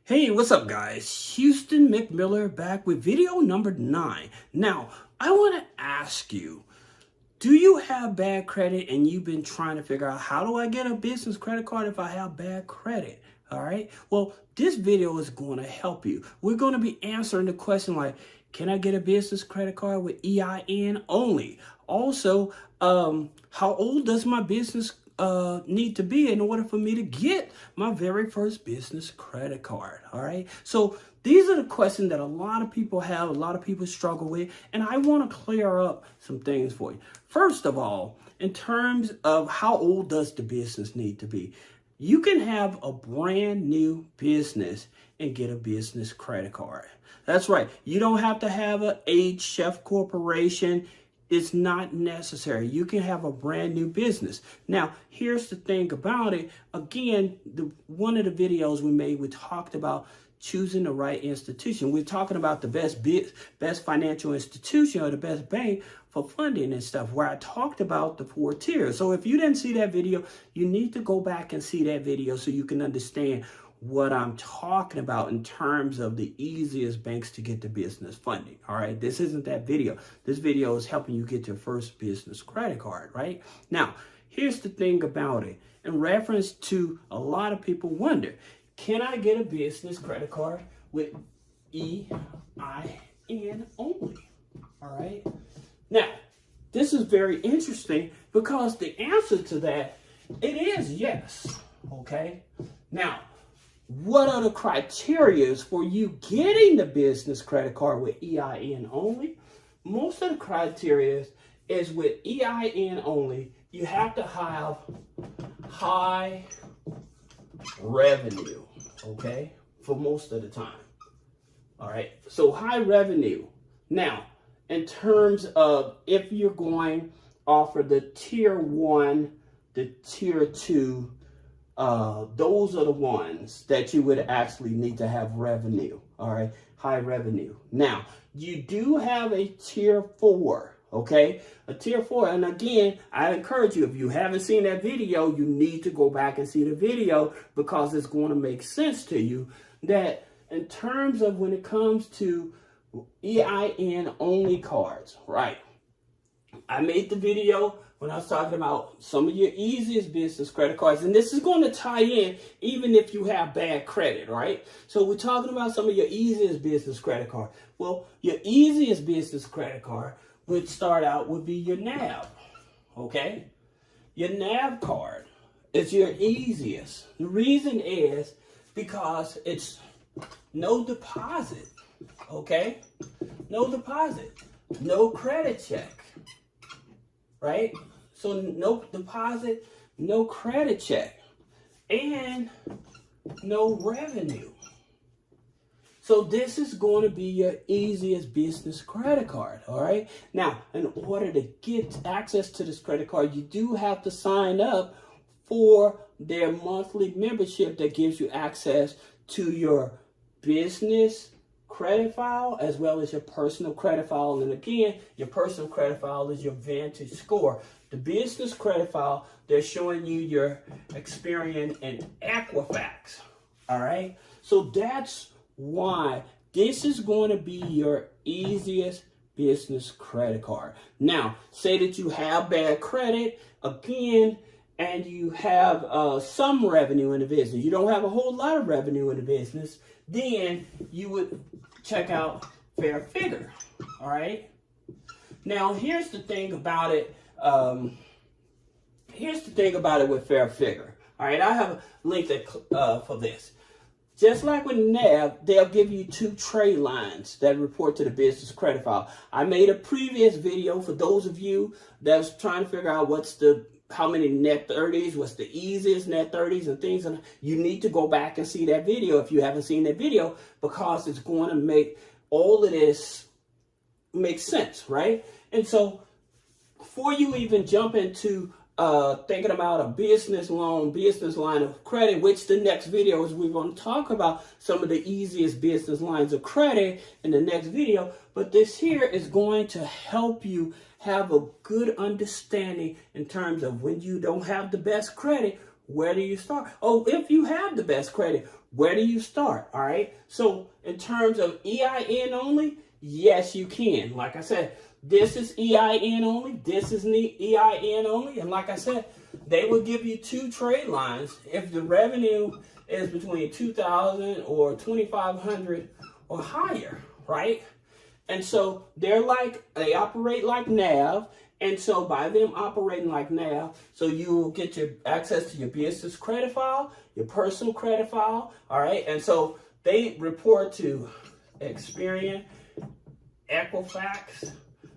Hey, what's up guys? Houston McMiller back with video number 9. Now, I want to ask you, do you have bad credit and you've been trying to figure out how do I get a business credit card if I have bad credit? All right. Well, this video is going to help you. We're going to be answering the question like, can I get a business credit card with EIN only? Also, how old does my business need to be in order for me to get my very first business credit card? All right. So these are the questions that a lot of people have, a lot of people struggle with, and I want to clear up some things for you. First of all, in terms of how old does the business need to be? You can have a brand new business and get a business credit card. That's right. You don't have to have an Age Chef Corporation. It's not necessary. You can have a brand new business. Now, here's the thing about it. Again, one of the videos we made, we talked about choosing the right institution. We're talking about the best financial institution or the best bank for funding and stuff, where I talked about the 4 tiers. So if you didn't see that video, you need to go back and see that video so you can understand what I'm talking about in terms of the easiest banks to get the business funding. All right, this isn't that video. This video is helping you get your first business credit card, right? Now, here's the thing about it. In reference to a lot of people wonder, can I get a business credit card with EIN only? All right. Now, this is very interesting because the answer to that, it is yes. Okay. Now, what are the criteria for you getting the business credit card with EIN only? Most of the criteria is with EIN only, you have to have high revenue, okay, for most of the time. All right, so high revenue. Now, in terms of if you're going offer the tier 1, the tier 2, those are the ones that you would actually need to have revenue, all right, high revenue. Now, you do have a tier 4, okay, a tier 4. And again, I encourage you, if you haven't seen that video, you need to go back and see the video because it's going to make sense to you that in terms of when it comes to EIN only cards, right? I made the video when I was talking about some of your easiest business credit cards, and this is going to tie in even if you have bad credit, right? So we're talking about some of your easiest business credit card. Well, your easiest business credit card would start out would be your NAV, okay? Your NAV card is your easiest. The reason is because it's no deposit, okay? No deposit, no credit check. Right? So no deposit, no credit check, and no revenue. So this is going to be your easiest business credit card, all right? Now, in order to get access to this credit card, you do have to sign up for their monthly membership that gives you access to your business credit file as well as your personal credit file. And again, your personal credit file is your Vantage score. The business credit file, they're showing you your Experian and Equifax. All right. So that's why this is going to be your easiest business credit card. Now, say that you have bad credit again, and you have some revenue in the business. You don't have a whole lot of revenue in the business. Then you would check out Fair Figure, all right? Now, here's the thing about it. Here's the thing about it with Fair Figure, all right? I have a link that, for this. Just like with NAV, they'll give you 2 trade lines that report to the business credit file. I made a previous video for those of you that's trying to figure out how many net 30s, what's the easiest net 30s and things. And you need to go back and see that video if you haven't seen that video, because it's going to make all of this make sense, right? And so before you even jump into thinking about a business loan, business line of credit, which the next video is we're going to talk about some of the easiest business lines of credit in the next video. But this here is going to help you have a good understanding in terms of when you don't have the best credit, where do you start? Oh, if you have the best credit, where do you start? All right. So in terms of EIN only, yes, you can. Like I said, this is EIN only. This is EIN only. And like I said, they will give you 2 trade lines if the revenue is between 2,000 or 2,500 or higher, right? And so they operate like NAV. And so by them operating like NAV, so you will get your access to your business credit file, your personal credit file, all right? And so they report to Experian, Equifax,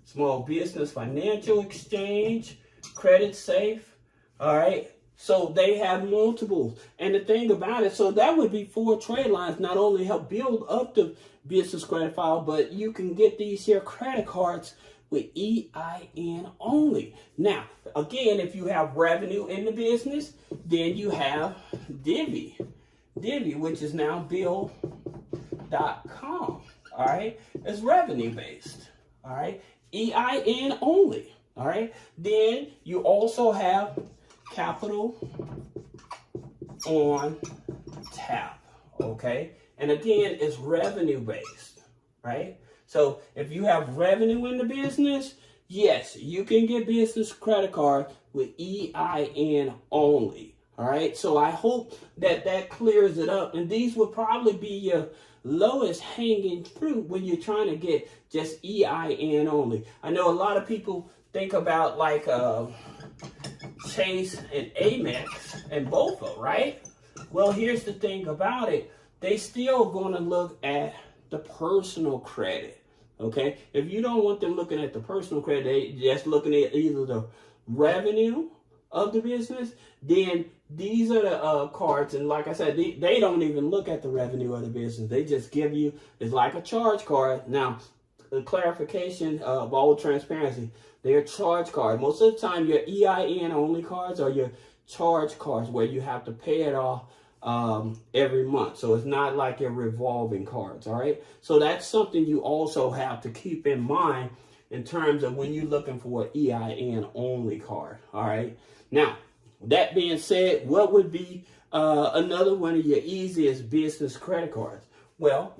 Small Business Financial Exchange, Credit Safe, all right? So they have multiples. And the thing about it, so that would be 4 trade lines, not only help build up the business credit file, but you can get these here credit cards with EIN only. Now, again, if you have revenue in the business, then you have Divvy, which is now Bill.com, all right? It's revenue based, all right? EIN only, all right? Then you also have Capital on Tap, okay? And again, it's revenue based, right? So if you have revenue in the business, yes, you can get business credit card with EIN only. All right. So I hope that clears it up. And these will probably be your lowest hanging fruit when you're trying to get just EIN only. I know a lot of people think about like Chase and Amex and BOFA, right? Well, here's the thing about it. They still going to look at the personal credit. Okay, if you don't want them looking at the personal credit, they just looking at either the revenue of the business, then these are the cards. And like I said, they don't even look at the revenue of the business. They just give you, it's like a charge card. Now, the clarification of all transparency, they're charge cards. Most of the time, your EIN only cards are your charge cards where you have to pay it off every month. So it's not like your revolving cards, all right? So that's something you also have to keep in mind in terms of when you're looking for an EIN only card, all right? Now, that being said, what would be another one of your easiest business credit cards? Well,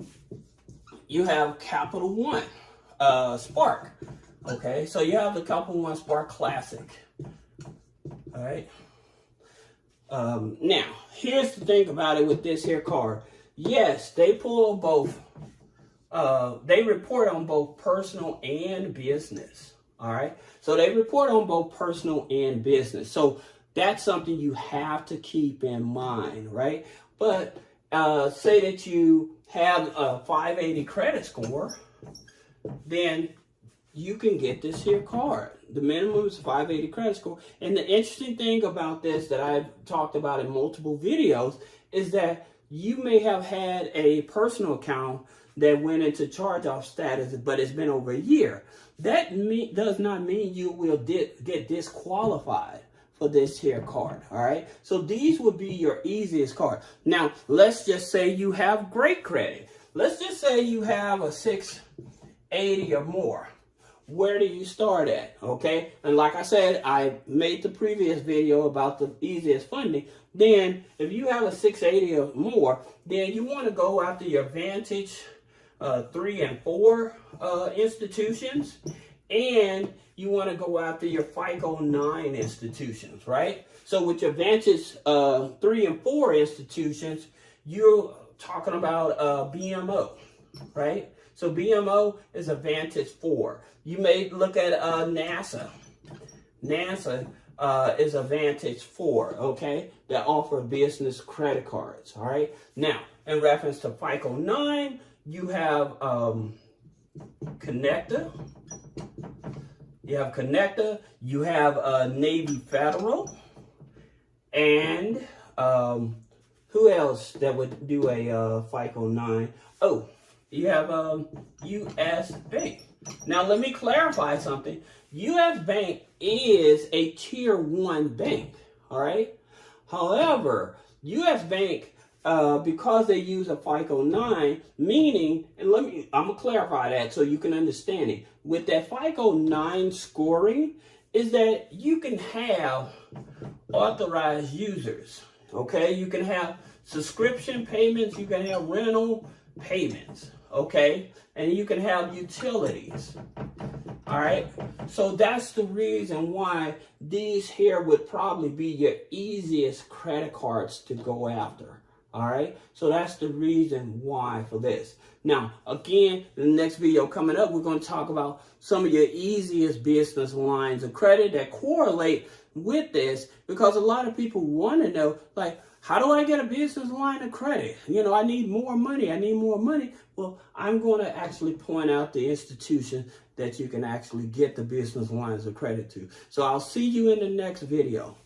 you have Capital One Spark, okay? So you have the Capital One Spark Classic, all right? Now, here's the thing about it with this here card. Yes, they pull both, they report on both personal and business, all right? So they report on both personal and business. So that's something you have to keep in mind, right? But say that you have a 580 credit score, then you can get this here card. The minimum is 580 credit score. And the interesting thing about this that I've talked about in multiple videos is that you may have had a personal account that went into charge-off status, but it's been over a year. That does not mean you will get disqualified for this here card, all right? So these would be your easiest card. Now, let's just say you have great credit. Let's just say you have a 680 or more. Where do you start at, okay? And like I said, I made the previous video about the easiest funding. Then if you have a 680 or more, then you want to go after your Vantage 3 and 4 institutions, and you want to go after your FICO 9 institutions, right? So with your Vantage 3 and 4 institutions, you're talking about BMO, right? So BMO is a Vantage 4. You may look at NASA. NASA is a Vantage 4, okay, that offer business credit cards, all right? Now, in reference to FICO 9, you have Connecta. You have Navy Federal. And who else that would do a FICO 9? Oh, you have U.S. Bank. Now, let me clarify something. U.S. Bank is a Tier 1 bank, all right? However, U.S. Bank, because they use a FICO 9, meaning, and I'm going to clarify that so you can understand it. With that FICO 9 scoring, is that you can have authorized users, okay? You can have subscription payments, you can have rental payments, okay? And you can have utilities, all right? So that's the reason why these here would probably be your easiest credit cards to go after, all right? So that's the reason why for this. Now, again, in the next video coming up, we're going to talk about some of your easiest business lines of credit that correlate with this, because a lot of people want to know, like, how do I get a business line of credit? You know, I need more money. I need more money. Well, I'm going to actually point out the institution that you can actually get the business lines of credit to. So I'll see you in the next video.